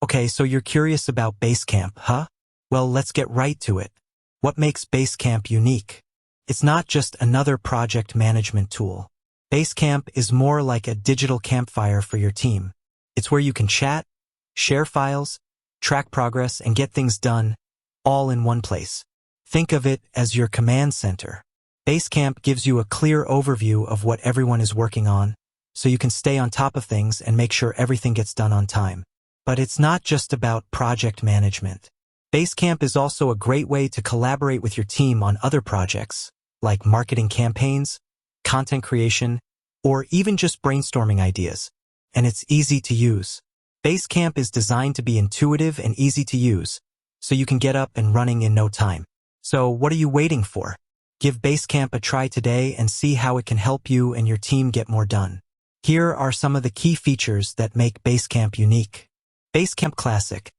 Okay, so you're curious about Basecamp, huh? Well, let's get right to it. What makes Basecamp unique? It's not just another project management tool. Basecamp is more like a digital campfire for your team. It's where you can chat, share files, track progress, and get things done, all in one place. Think of it as your command center. Basecamp gives you a clear overview of what everyone is working on, so you can stay on top of things and make sure everything gets done on time. But it's not just about project management. Basecamp is also a great way to collaborate with your team on other projects, like marketing campaigns, content creation, or even just brainstorming ideas. And it's easy to use. Basecamp is designed to be intuitive and easy to use, so you can get up and running in no time. So what are you waiting for? Give Basecamp a try today and see how it can help you and your team get more done. Here are some of the key features that make Basecamp unique. Basecamp Classic.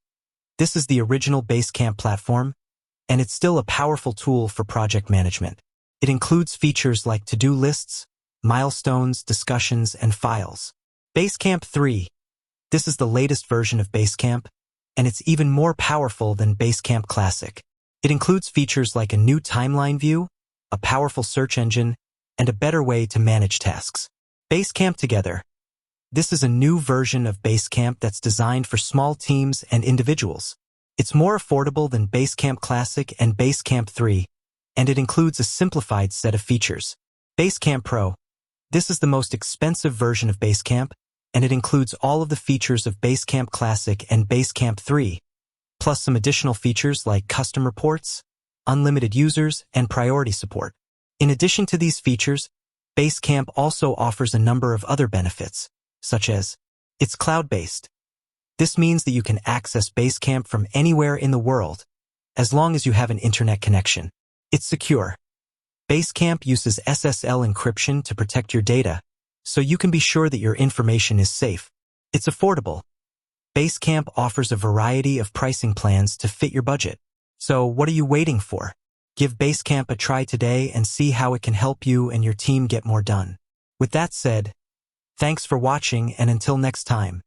This is the original Basecamp platform, and it's still a powerful tool for project management. It includes features like to-do lists, milestones, discussions, and files. Basecamp 3. This is the latest version of Basecamp, and it's even more powerful than Basecamp Classic. It includes features like a new timeline view, a powerful search engine, and a better way to manage tasks. Basecamp Together. This is a new version of Basecamp that's designed for small teams and individuals. It's more affordable than Basecamp Classic and Basecamp 3, and it includes a simplified set of features. Basecamp Pro. This is the most expensive version of Basecamp, and it includes all of the features of Basecamp Classic and Basecamp 3, plus some additional features like custom reports, unlimited users, and priority support. In addition to these features, Basecamp also offers a number of other benefits, such as, it's cloud-based. This means that you can access Basecamp from anywhere in the world, as long as you have an internet connection. It's secure. Basecamp uses SSL encryption to protect your data, so you can be sure that your information is safe. It's affordable. Basecamp offers a variety of pricing plans to fit your budget. So what are you waiting for? Give Basecamp a try today and see how it can help you and your team get more done. With that said, thanks for watching, and until next time.